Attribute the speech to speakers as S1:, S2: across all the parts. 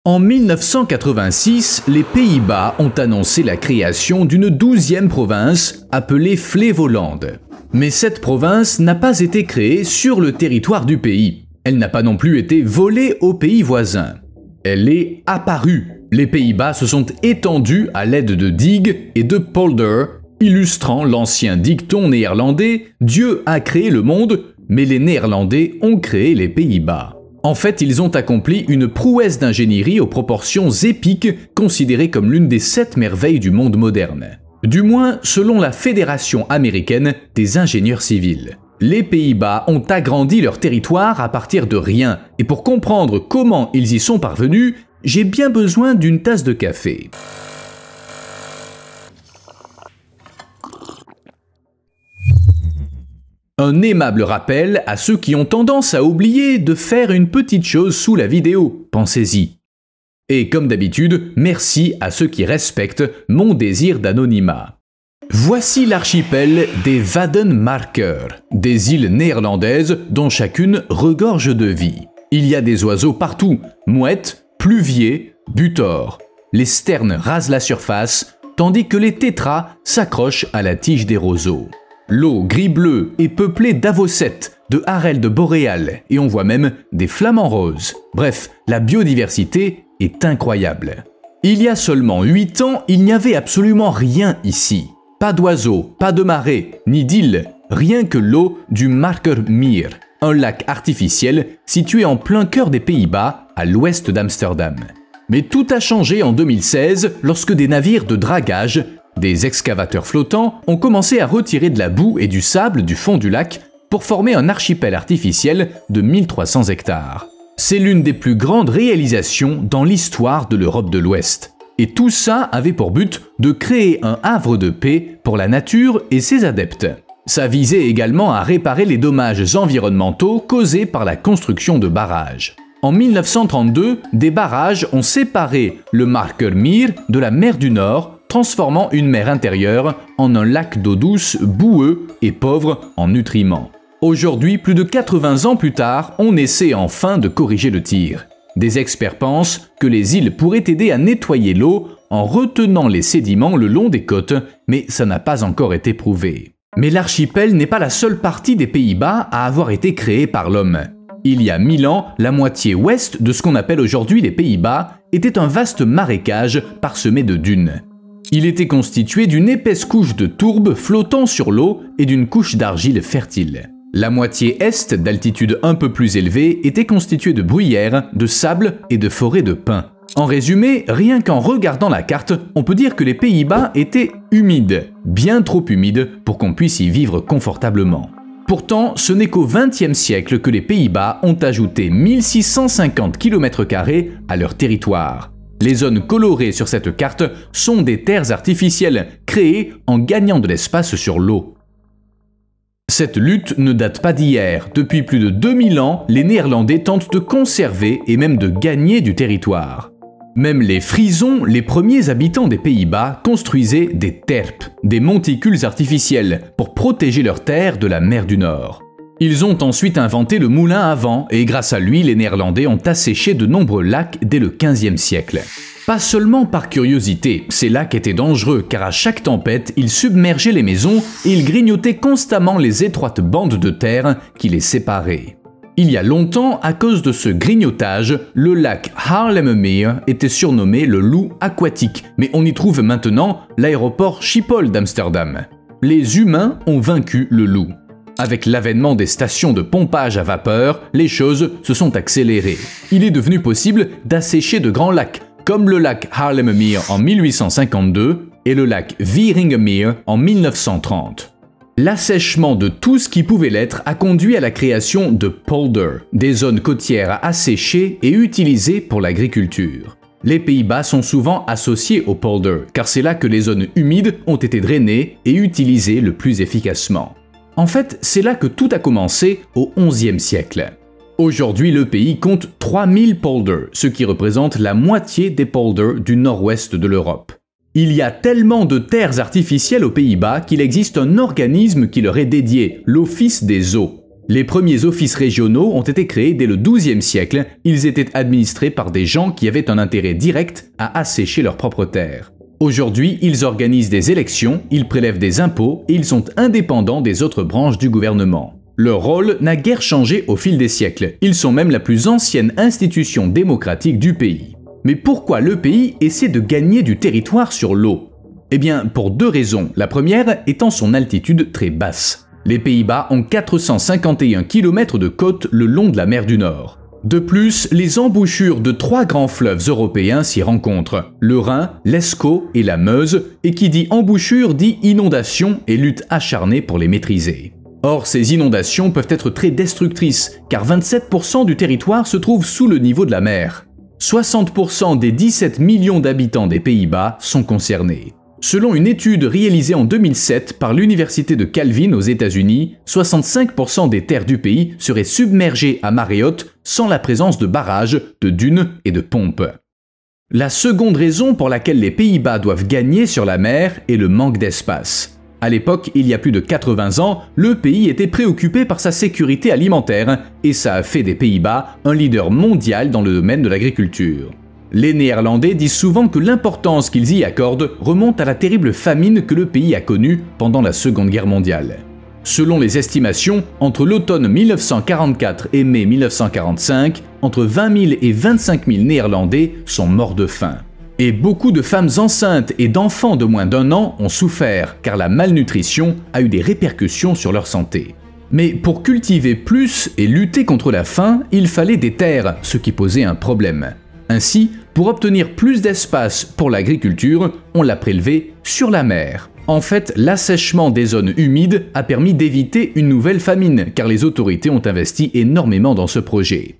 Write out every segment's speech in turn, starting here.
S1: En 1986, les Pays-Bas ont annoncé la création d'une 12e province appelée Flevoland. Mais cette province n'a pas été créée sur le territoire du pays. Elle n'a pas non plus été volée aux pays voisins. Elle est apparue. Les Pays-Bas se sont étendus à l'aide de digues et de polders, illustrant l'ancien dicton néerlandais « Dieu a créé le monde, mais les Néerlandais ont créé les Pays-Bas ». En fait, ils ont accompli une prouesse d'ingénierie aux proportions épiques, considérée comme l'une des 7 merveilles du monde moderne. Du moins, selon la Fédération américaine des ingénieurs civils. Les Pays-Bas ont agrandi leur territoire à partir de rien, et pour comprendre comment ils y sont parvenus, j'ai bien besoin d'une tasse de café. Un aimable rappel à ceux qui ont tendance à oublier de faire une petite chose sous la vidéo, pensez-y. Et comme d'habitude, merci à ceux qui respectent mon désir d'anonymat. Voici l'archipel des Waddenmarker, des îles néerlandaises dont chacune regorge de vie. Il y a des oiseaux partout, mouettes, pluviers, butors. Les sternes rasent la surface, tandis que les tétras s'accrochent à la tige des roseaux. L'eau gris-bleu est peuplée d'avocettes, de hareldes boréales et on voit même des flamants roses. Bref, la biodiversité est incroyable. Il y a seulement 8 ans, il n'y avait absolument rien ici. Pas d'oiseaux, pas de marées, ni d'îles, rien que l'eau du Markermeer, un lac artificiel situé en plein cœur des Pays-Bas, à l'ouest d'Amsterdam. Mais tout a changé en 2016 lorsque des navires de dragage, des excavateurs flottants, ont commencé à retirer de la boue et du sable du fond du lac pour former un archipel artificiel de 1300 hectares. C'est l'une des plus grandes réalisations dans l'histoire de l'Europe de l'Ouest. Et tout ça avait pour but de créer un havre de paix pour la nature et ses adeptes. Ça visait également à réparer les dommages environnementaux causés par la construction de barrages. En 1932, des barrages ont séparé le Markermeer de la mer du Nord, transformant une mer intérieure en un lac d'eau douce, boueux et pauvre en nutriments. Aujourd'hui, plus de 80 ans plus tard, on essaie enfin de corriger le tir. Des experts pensent que les îles pourraient aider à nettoyer l'eau en retenant les sédiments le long des côtes, mais ça n'a pas encore été prouvé. Mais l'archipel n'est pas la seule partie des Pays-Bas à avoir été créée par l'homme. Il y a 1000 ans, la moitié ouest de ce qu'on appelle aujourd'hui les Pays-Bas était un vaste marécage parsemé de dunes. Il était constitué d'une épaisse couche de tourbe flottant sur l'eau et d'une couche d'argile fertile. La moitié est, d'altitude un peu plus élevée, était constituée de bruyères, de sable et de forêts de pins. En résumé, rien qu'en regardant la carte, on peut dire que les Pays-Bas étaient humides, bien trop humides pour qu'on puisse y vivre confortablement. Pourtant, ce n'est qu'au XXe siècle que les Pays-Bas ont ajouté 1650 km² à leur territoire. Les zones colorées sur cette carte sont des terres artificielles, créées en gagnant de l'espace sur l'eau. Cette lutte ne date pas d'hier. Depuis plus de 2000 ans, les Néerlandais tentent de conserver et même de gagner du territoire. Même les Frisons, les premiers habitants des Pays-Bas, construisaient des terpes, des monticules artificiels, pour protéger leurs terres de la mer du Nord. Ils ont ensuite inventé le moulin à vent et grâce à lui, les Néerlandais ont asséché de nombreux lacs dès le XVe siècle. Pas seulement par curiosité, ces lacs étaient dangereux car à chaque tempête, ils submergeaient les maisons et ils grignotaient constamment les étroites bandes de terre qui les séparaient. Il y a longtemps, à cause de ce grignotage, le lac Haarlemmermeer était surnommé le loup aquatique, mais on y trouve maintenant l'aéroport Schiphol d'Amsterdam. Les humains ont vaincu le loup. Avec l'avènement des stations de pompage à vapeur, les choses se sont accélérées. Il est devenu possible d'assécher de grands lacs, comme le lac Haarlemmermeer en 1852 et le lac Wieringermeer en 1930. L'assèchement de tout ce qui pouvait l'être a conduit à la création de polders, des zones côtières asséchées et utilisées pour l'agriculture. Les Pays-Bas sont souvent associés aux polders, car c'est là que les zones humides ont été drainées et utilisées le plus efficacement. En fait, c'est là que tout a commencé au XIe siècle. Aujourd'hui, le pays compte 3000 polders, ce qui représente la moitié des polders du nord-ouest de l'Europe. Il y a tellement de terres artificielles aux Pays-Bas qu'il existe un organisme qui leur est dédié, l'Office des eaux. Les premiers offices régionaux ont été créés dès le XIIe siècle. Ils étaient administrés par des gens qui avaient un intérêt direct à assécher leurs propres terres. Aujourd'hui, ils organisent des élections, ils prélèvent des impôts et ils sont indépendants des autres branches du gouvernement. Leur rôle n'a guère changé au fil des siècles. Ils sont même la plus ancienne institution démocratique du pays. Mais pourquoi le pays essaie de gagner du territoire sur l'eau? Eh bien, pour deux raisons. La première étant son altitude très basse. Les Pays-Bas ont 451 km de côte le long de la mer du Nord. De plus, les embouchures de trois grands fleuves européens s'y rencontrent, le Rhin, l'Escaut et la Meuse, et qui dit embouchure dit inondation et lutte acharnée pour les maîtriser. Or, ces inondations peuvent être très destructrices, car 27% du territoire se trouve sous le niveau de la mer. 60% des 17 millions d'habitants des Pays-Bas sont concernés. Selon une étude réalisée en 2007 par l'université de Calvin aux États-Unis, 65% des terres du pays seraient submergées à marée haute sans la présence de barrages, de dunes et de pompes. La seconde raison pour laquelle les Pays-Bas doivent gagner sur la mer est le manque d'espace. À l'époque, il y a plus de 80 ans, le pays était préoccupé par sa sécurité alimentaire et ça a fait des Pays-Bas un leader mondial dans le domaine de l'agriculture. Les Néerlandais disent souvent que l'importance qu'ils y accordent remonte à la terrible famine que le pays a connue pendant la Seconde Guerre mondiale. Selon les estimations, entre l'automne 1944 et mai 1945, entre 20 000 et 25 000 Néerlandais sont morts de faim. Et beaucoup de femmes enceintes et d'enfants de moins d'1 an ont souffert, car la malnutrition a eu des répercussions sur leur santé. Mais pour cultiver plus et lutter contre la faim, il fallait des terres, ce qui posait un problème. Ainsi, pour obtenir plus d'espace pour l'agriculture, on l'a prélevé sur la mer. En fait, l'assèchement des zones humides a permis d'éviter une nouvelle famine, car les autorités ont investi énormément dans ce projet.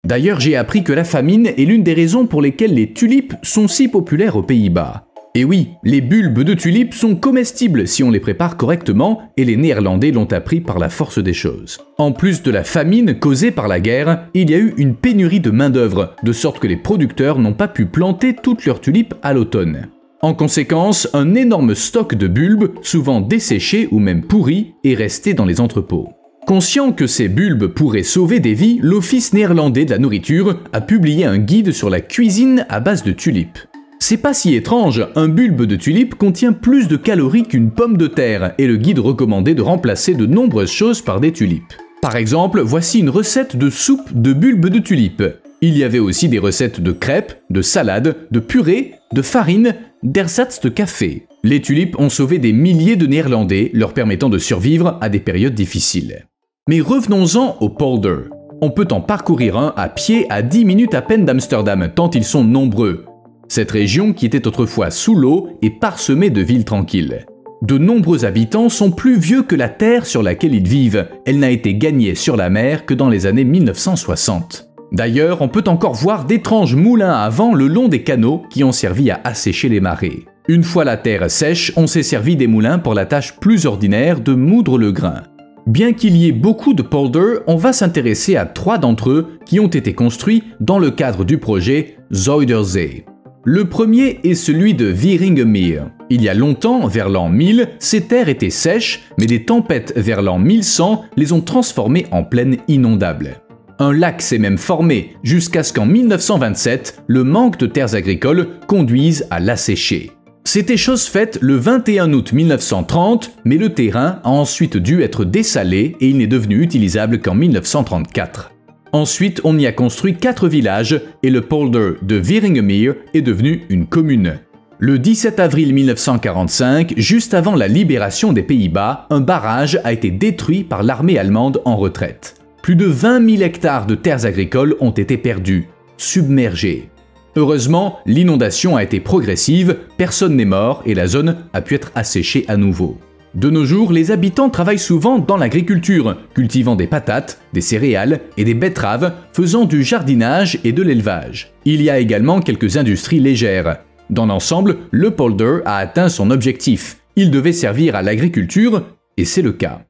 S1: D'ailleurs, j'ai appris que la famine est l'une des raisons pour lesquelles les tulipes sont si populaires aux Pays-Bas. Et oui, les bulbes de tulipes sont comestibles si on les prépare correctement, et les Néerlandais l'ont appris par la force des choses. En plus de la famine causée par la guerre, il y a eu une pénurie de main-d'œuvre, de sorte que les producteurs n'ont pas pu planter toutes leurs tulipes à l'automne. En conséquence, un énorme stock de bulbes, souvent desséchés ou même pourris, est resté dans les entrepôts. Conscient que ces bulbes pourraient sauver des vies, l'Office néerlandais de la nourriture a publié un guide sur la cuisine à base de tulipes. C'est pas si étrange, un bulbe de tulipe contient plus de calories qu'une pomme de terre et le guide recommandait de remplacer de nombreuses choses par des tulipes. Par exemple, voici une recette de soupe de bulbe de tulipe. Il y avait aussi des recettes de crêpes, de salades, de purée, de farine, d'ersatz de café. Les tulipes ont sauvé des milliers de Néerlandais, leur permettant de survivre à des périodes difficiles. Mais revenons-en au polder. On peut en parcourir un à pied à 10 minutes à peine d'Amsterdam, tant ils sont nombreux. Cette région, qui était autrefois sous l'eau, est parsemée de villes tranquilles. De nombreux habitants sont plus vieux que la terre sur laquelle ils vivent. Elle n'a été gagnée sur la mer que dans les années 1960. D'ailleurs, on peut encore voir d'étranges moulins à vent le long des canaux qui ont servi à assécher les marées. Une fois la terre sèche, on s'est servi des moulins pour la tâche plus ordinaire de moudre le grain. Bien qu'il y ait beaucoup de polders, on va s'intéresser à 3 d'entre eux qui ont été construits dans le cadre du projet Zuiderzee. Le premier est celui de Wieringermeer. Il y a longtemps, vers l'an 1000, ces terres étaient sèches, mais des tempêtes vers l'an 1100 les ont transformées en plaines inondables. Un lac s'est même formé, jusqu'à ce qu'en 1927, le manque de terres agricoles conduise à l'assécher. C'était chose faite le 21 août 1930, mais le terrain a ensuite dû être dessalé et il n'est devenu utilisable qu'en 1934. Ensuite, on y a construit 4 villages et le polder de Wieringermeer est devenu une commune. Le 17 avril 1945, juste avant la libération des Pays-Bas, un barrage a été détruit par l'armée allemande en retraite. Plus de 20 000 hectares de terres agricoles ont été perdus, submergés. Heureusement, l'inondation a été progressive, personne n'est mort et la zone a pu être asséchée à nouveau. De nos jours, les habitants travaillent souvent dans l'agriculture, cultivant des patates, des céréales et des betteraves, faisant du jardinage et de l'élevage. Il y a également quelques industries légères. Dans l'ensemble, le polder a atteint son objectif. Il devait servir à l'agriculture, et c'est le cas.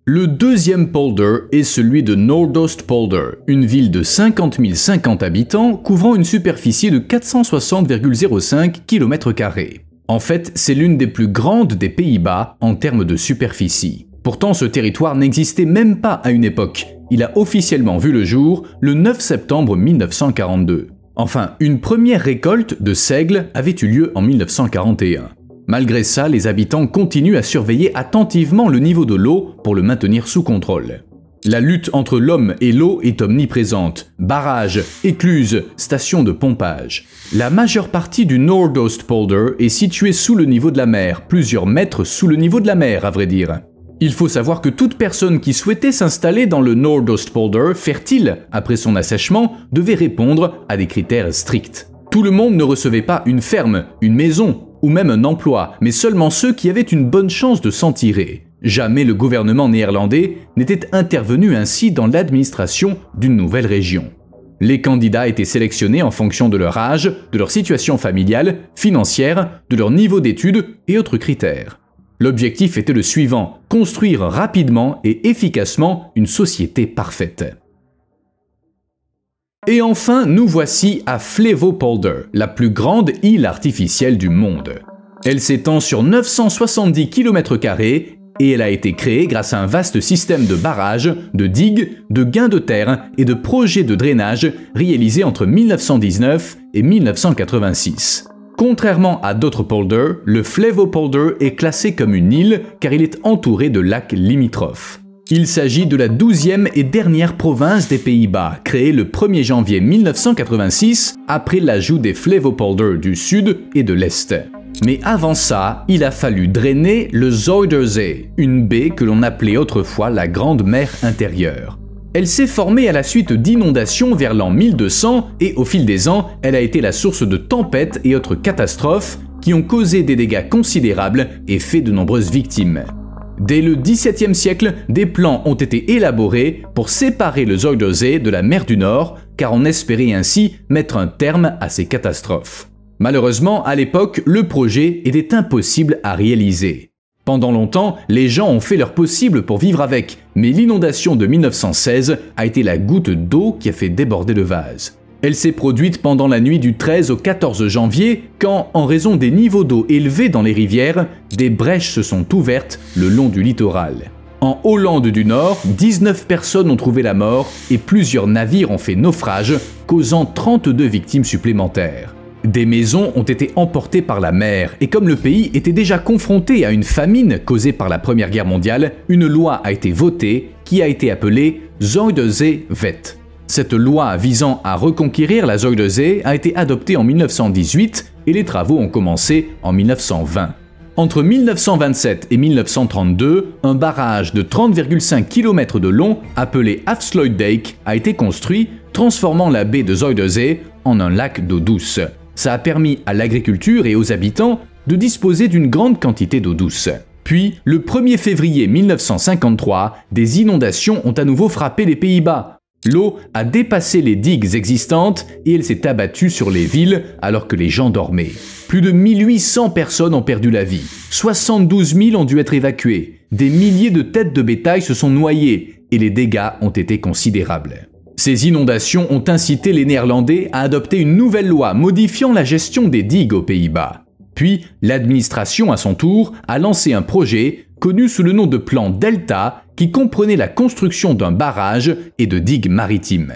S1: Le deuxième polder est celui de Noordoostpolder, une ville de 50 050 habitants couvrant une superficie de 460,05 km². En fait, c'est l'une des plus grandes des Pays-Bas en termes de superficie. Pourtant, ce territoire n'existait même pas à une époque. Il a officiellement vu le jour le 9 septembre 1942. Enfin, une première récolte de seigle avait eu lieu en 1941. Malgré ça, les habitants continuent à surveiller attentivement le niveau de l'eau pour le maintenir sous contrôle. La lutte entre l'homme et l'eau est omniprésente. Barrages, écluses, stations de pompage. La majeure partie du Nordoostpolder est située sous le niveau de la mer, plusieurs mètres sous le niveau de la mer à vrai dire. Il faut savoir que toute personne qui souhaitait s'installer dans le Nordoostpolder fertile après son assèchement devait répondre à des critères stricts. Tout le monde ne recevait pas une ferme, une maison ou même un emploi, mais seulement ceux qui avaient une bonne chance de s'en tirer. Jamais le gouvernement néerlandais n'était intervenu ainsi dans l'administration d'une nouvelle région. Les candidats étaient sélectionnés en fonction de leur âge, de leur situation familiale, financière, de leur niveau d'études et autres critères. L'objectif était le suivant, construire rapidement et efficacement une société parfaite. Et enfin, nous voici à Flevopolder, la plus grande île artificielle du monde. Elle s'étend sur 970 km² et elle a été créée grâce à un vaste système de barrages, de digues, de gains de terre et de projets de drainage réalisés entre 1919 et 1986. Contrairement à d'autres polders, le Flevopolder est classé comme une île car il est entouré de lacs limitrophes. Il s'agit de la 12e et dernière province des Pays-Bas, créée le 1er janvier 1986 après l'ajout des Flevopolders du sud et de l'est. Mais avant ça, il a fallu drainer le Zuiderzee, une baie que l'on appelait autrefois la Grande Mer intérieure. Elle s'est formée à la suite d'inondations vers l'an 1200 et au fil des ans, elle a été la source de tempêtes et autres catastrophes qui ont causé des dégâts considérables et fait de nombreuses victimes. Dès le XVIIe siècle, des plans ont été élaborés pour séparer le Zuiderzee de la mer du Nord, car on espérait ainsi mettre un terme à ces catastrophes. Malheureusement, à l'époque, le projet était impossible à réaliser. Pendant longtemps, les gens ont fait leur possible pour vivre avec, mais l'inondation de 1916 a été la goutte d'eau qui a fait déborder le vase. Elle s'est produite pendant la nuit du 13 au 14 janvier, quand, en raison des niveaux d'eau élevés dans les rivières, des brèches se sont ouvertes le long du littoral. En Hollande du Nord, 19 personnes ont trouvé la mort et plusieurs navires ont fait naufrage, causant 32 victimes supplémentaires. Des maisons ont été emportées par la mer et comme le pays était déjà confronté à une famine causée par la Première Guerre mondiale, une loi a été votée qui a été appelée Zuiderzee-wet. Cette loi visant à reconquérir la Zuiderzee a été adoptée en 1918 et les travaux ont commencé en 1920. Entre 1927 et 1932, un barrage de 30,5 km de long appelé Afsluitdijk a été construit, transformant la baie de Zuiderzee en un lac d'eau douce. Ça a permis à l'agriculture et aux habitants de disposer d'une grande quantité d'eau douce. Puis, le 1er février 1953, des inondations ont à nouveau frappé les Pays-Bas. L'eau a dépassé les digues existantes et elle s'est abattue sur les villes alors que les gens dormaient. Plus de 1800 personnes ont perdu la vie, 72 000 ont dû être évacuées, des milliers de têtes de bétail se sont noyées et les dégâts ont été considérables. Ces inondations ont incité les Néerlandais à adopter une nouvelle loi modifiant la gestion des digues aux Pays-Bas. Puis, l'administration à son tour a lancé un projet connu sous le nom de plan Delta qui comprenait la construction d'un barrage et de digues maritimes.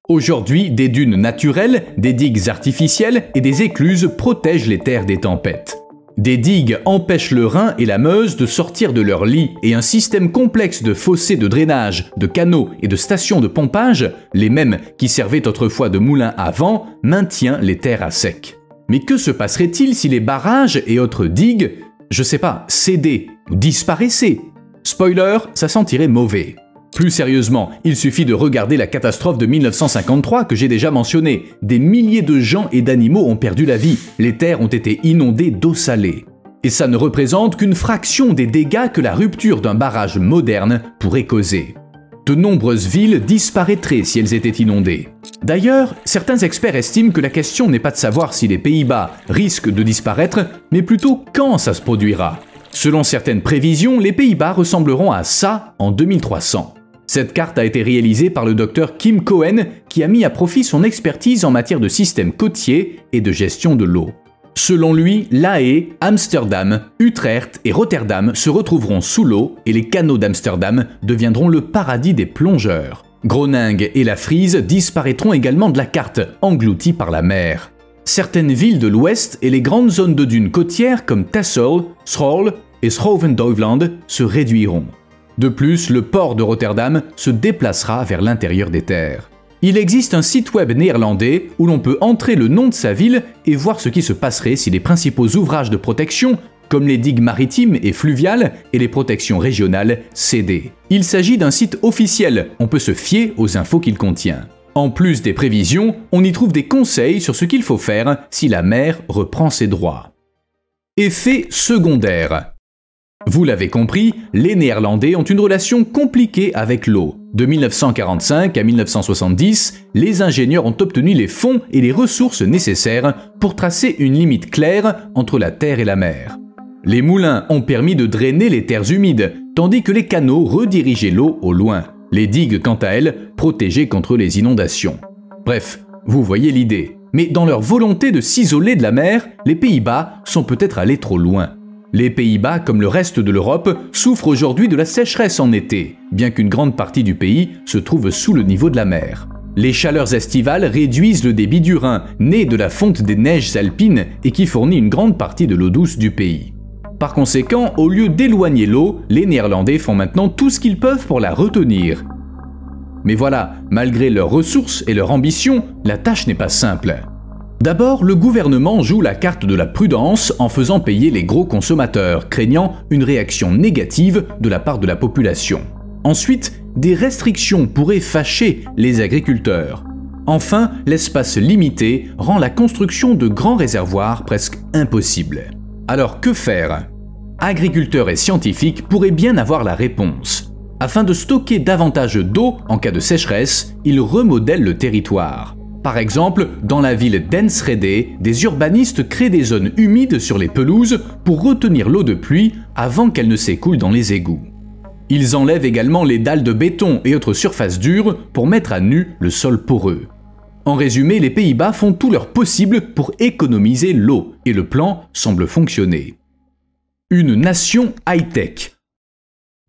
S1: Aujourd'hui, des dunes naturelles, des digues artificielles et des écluses protègent les terres des tempêtes. Des digues empêchent le Rhin et la Meuse de sortir de leur lit et un système complexe de fossés de drainage, de canaux et de stations de pompage, les mêmes qui servaient autrefois de moulins à vent, maintient les terres à sec. Mais que se passerait-il si les barrages et autres digues, je sais pas, cédaient ou disparaissaient? Spoiler, ça sentirait mauvais. Plus sérieusement, il suffit de regarder la catastrophe de 1953 que j'ai déjà mentionnée. Des milliers de gens et d'animaux ont perdu la vie, les terres ont été inondées d'eau salée. Et ça ne représente qu'une fraction des dégâts que la rupture d'un barrage moderne pourrait causer. De nombreuses villes disparaîtraient si elles étaient inondées. D'ailleurs, certains experts estiment que la question n'est pas de savoir si les Pays-Bas risquent de disparaître, mais plutôt quand ça se produira. Selon certaines prévisions, les Pays-Bas ressembleront à ça en 2300. Cette carte a été réalisée par le docteur Kim Cohen qui a mis à profit son expertise en matière de systèmes côtiers et de gestion de l'eau. Selon lui, La Haye, Amsterdam, Utrecht et Rotterdam se retrouveront sous l'eau et les canaux d'Amsterdam deviendront le paradis des plongeurs. Groningue et la Frise disparaîtront également de la carte, engloutis par la mer. Certaines villes de l'Ouest et les grandes zones de dunes côtières comme Texel, Schorl et Schroven-Duiveland se réduiront. De plus, le port de Rotterdam se déplacera vers l'intérieur des terres. Il existe un site web néerlandais où l'on peut entrer le nom de sa ville et voir ce qui se passerait si les principaux ouvrages de protection, comme les digues maritimes et fluviales et les protections régionales, cédaient. Il s'agit d'un site officiel, on peut se fier aux infos qu'il contient. En plus des prévisions, on y trouve des conseils sur ce qu'il faut faire si la mer reprend ses droits. Effet secondaire. Vous l'avez compris, les Néerlandais ont une relation compliquée avec l'eau. De 1945 à 1970, les ingénieurs ont obtenu les fonds et les ressources nécessaires pour tracer une limite claire entre la terre et la mer. Les moulins ont permis de drainer les terres humides, tandis que les canaux redirigeaient l'eau au loin. Les digues, quant à elles, protégeaient contre les inondations. Bref, vous voyez l'idée. Mais dans leur volonté de s'isoler de la mer, les Pays-Bas sont peut-être allés trop loin. Les Pays-Bas, comme le reste de l'Europe, souffrent aujourd'hui de la sécheresse en été, bien qu'une grande partie du pays se trouve sous le niveau de la mer. Les chaleurs estivales réduisent le débit du Rhin, né de la fonte des neiges alpines et qui fournit une grande partie de l'eau douce du pays. Par conséquent, au lieu d'éloigner l'eau, les Néerlandais font maintenant tout ce qu'ils peuvent pour la retenir. Mais voilà, malgré leurs ressources et leur ambition, la tâche n'est pas simple. D'abord, le gouvernement joue la carte de la prudence en faisant payer les gros consommateurs, craignant une réaction négative de la part de la population. Ensuite, des restrictions pourraient fâcher les agriculteurs. Enfin, l'espace limité rend la construction de grands réservoirs presque impossible. Alors que faire? Agriculteurs et scientifiques pourraient bien avoir la réponse. Afin de stocker davantage d'eau en cas de sécheresse, ils remodèlent le territoire. Par exemple, dans la ville d'Enschede, des urbanistes créent des zones humides sur les pelouses pour retenir l'eau de pluie avant qu'elle ne s'écoule dans les égouts. Ils enlèvent également les dalles de béton et autres surfaces dures pour mettre à nu le sol poreux. En résumé, les Pays-Bas font tout leur possible pour économiser l'eau et le plan semble fonctionner. Une nation high-tech.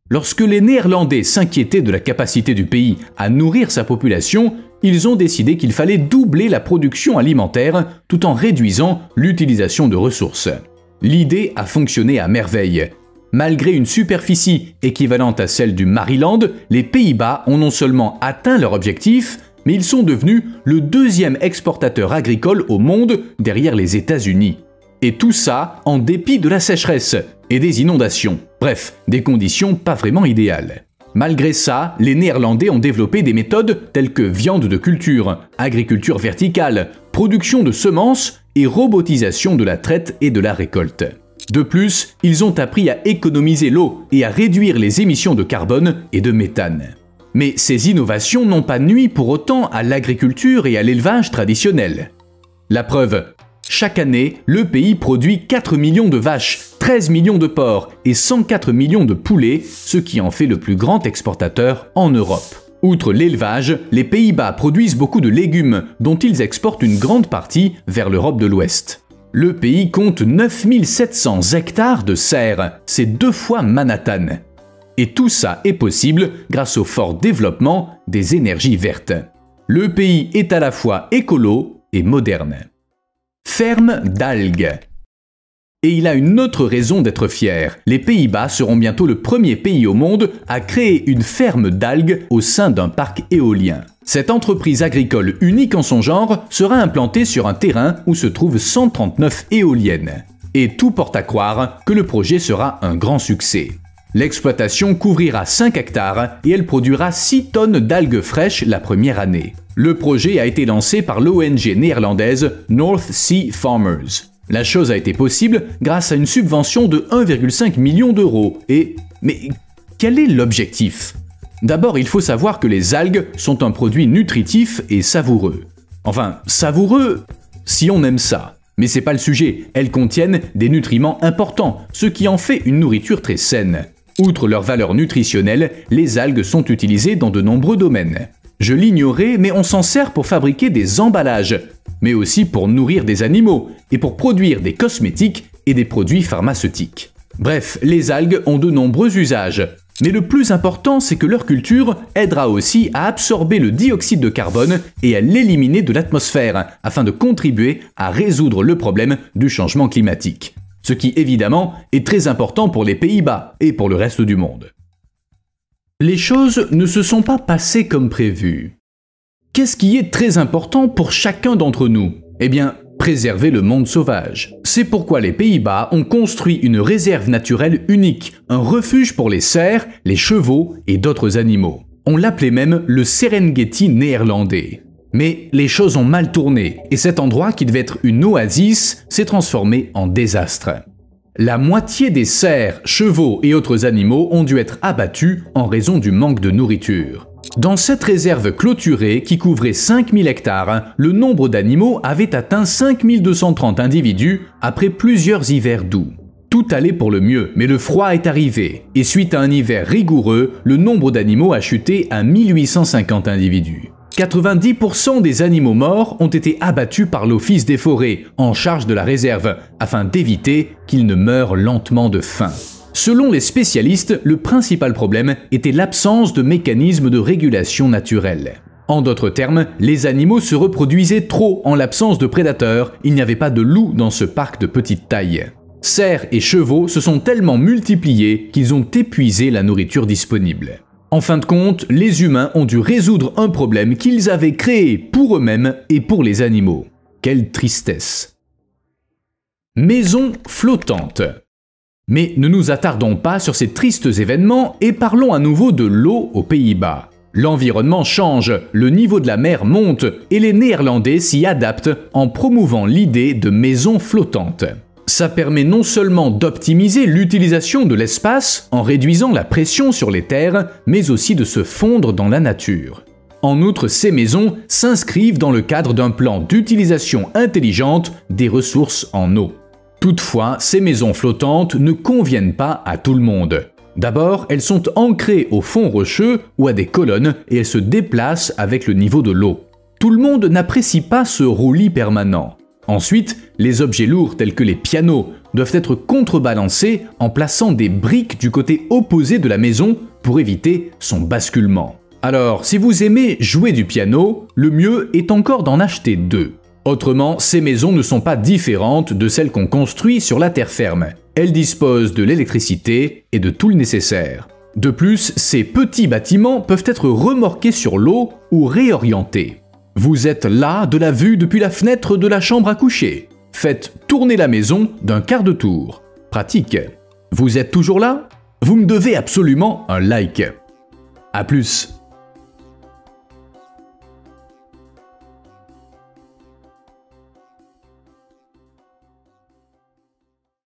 S1: Lorsque les Néerlandais s'inquiétaient de la capacité du pays à nourrir sa population, ils ont décidé qu'il fallait doubler la production alimentaire tout en réduisant l'utilisation de ressources. L'idée a fonctionné à merveille. Malgré une superficie équivalente à celle du Maryland, les Pays-Bas ont non seulement atteint leur objectif, mais ils sont devenus le deuxième exportateur agricole au monde derrière les États-Unis. Et tout ça en dépit de la sécheresse et des inondations. Bref, des conditions pas vraiment idéales. Malgré ça, les Néerlandais ont développé des méthodes telles que viande de culture, agriculture verticale, production de semences et robotisation de la traite et de la récolte. De plus, ils ont appris à économiser l'eau et à réduire les émissions de carbone et de méthane. Mais ces innovations n'ont pas nui pour autant à l'agriculture et à l'élevage traditionnel. La preuve, chaque année, le pays produit 4 millions de vaches, 13 millions de porcs et 104 millions de poulets, ce qui en fait le plus grand exportateur en Europe. Outre l'élevage, les Pays-Bas produisent beaucoup de légumes, dont ils exportent une grande partie vers l'Europe de l'Ouest. Le pays compte 9700 hectares de serres, c'est 2 fois Manhattan. Et tout ça est possible grâce au fort développement des énergies vertes. Le pays est à la fois écolo et moderne. Ferme d'algues. Et il a une autre raison d'être fier. Les Pays-Bas seront bientôt le premier pays au monde à créer une ferme d'algues au sein d'un parc éolien. Cette entreprise agricole unique en son genre sera implantée sur un terrain où se trouvent 139 éoliennes. Et tout porte à croire que le projet sera un grand succès. L'exploitation couvrira 5 hectares et elle produira 6 tonnes d'algues fraîches la première année. Le projet a été lancé par l'ONG néerlandaise North Sea Farmers. La chose a été possible grâce à une subvention de 1,5 million d'euros Mais quel est l'objectif? D'abord, il faut savoir que les algues sont un produit nutritif et savoureux. Enfin, savoureux si on aime ça. Mais c'est pas le sujet, elles contiennent des nutriments importants, ce qui en fait une nourriture très saine. Outre leur valeur nutritionnelle, les algues sont utilisées dans de nombreux domaines. Je l'ignorais, mais on s'en sert pour fabriquer des emballages, mais aussi pour nourrir des animaux et pour produire des cosmétiques et des produits pharmaceutiques. Bref, les algues ont de nombreux usages. Mais le plus important, c'est que leur culture aidera aussi à absorber le dioxyde de carbone et à l'éliminer de l'atmosphère, afin de contribuer à résoudre le problème du changement climatique. Ce qui, évidemment, est très important pour les Pays-Bas et pour le reste du monde. Les choses ne se sont pas passées comme prévu. Qu'est-ce qui est très important pour chacun d'entre nous? Eh bien, préserver le monde sauvage. C'est pourquoi les Pays-Bas ont construit une réserve naturelle unique, un refuge pour les cerfs, les chevaux et d'autres animaux. On l'appelait même le Serengeti néerlandais. Mais les choses ont mal tourné, et cet endroit qui devait être une oasis s'est transformé en désastre. La moitié des cerfs, chevaux et autres animaux ont dû être abattus en raison du manque de nourriture. Dans cette réserve clôturée qui couvrait 5000 hectares, le nombre d'animaux avait atteint 5230 individus après plusieurs hivers doux. Tout allait pour le mieux, mais le froid est arrivé, et suite à un hiver rigoureux, le nombre d'animaux a chuté à 1850 individus. 90% des animaux morts ont été abattus par l'Office des forêts, en charge de la réserve, afin d'éviter qu'ils ne meurent lentement de faim. Selon les spécialistes, le principal problème était l'absence de mécanismes de régulation naturelle. En d'autres termes, les animaux se reproduisaient trop en l'absence de prédateurs, il n'y avait pas de loups dans ce parc de petite taille. Cerfs et chevaux se sont tellement multipliés qu'ils ont épuisé la nourriture disponible. En fin de compte, les humains ont dû résoudre un problème qu'ils avaient créé pour eux-mêmes et pour les animaux. Quelle tristesse! Maison flottante. Mais ne nous attardons pas sur ces tristes événements et parlons à nouveau de l'eau aux Pays-Bas. L'environnement change, le niveau de la mer monte et les Néerlandais s'y adaptent en promouvant l'idée de maisons flottantes. Ça permet non seulement d'optimiser l'utilisation de l'espace en réduisant la pression sur les terres, mais aussi de se fondre dans la nature. En outre, ces maisons s'inscrivent dans le cadre d'un plan d'utilisation intelligente des ressources en eau. Toutefois, ces maisons flottantes ne conviennent pas à tout le monde. D'abord, elles sont ancrées au fond rocheux ou à des colonnes et elles se déplacent avec le niveau de l'eau. Tout le monde n'apprécie pas ce roulis permanent. Ensuite, les objets lourds tels que les pianos doivent être contrebalancés en plaçant des briques du côté opposé de la maison pour éviter son basculement. Alors, si vous aimez jouer du piano, le mieux est encore d'en acheter 2. Autrement, ces maisons ne sont pas différentes de celles qu'on construit sur la terre ferme. Elles disposent de l'électricité et de tout le nécessaire. De plus, ces petits bâtiments peuvent être remorqués sur l'eau ou réorientés. Vous êtes là de la vue depuis la fenêtre de la chambre à coucher. Faites tourner la maison d'un quart de tour. Pratique. Vous êtes toujours là? Vous me devez absolument un like. A plus.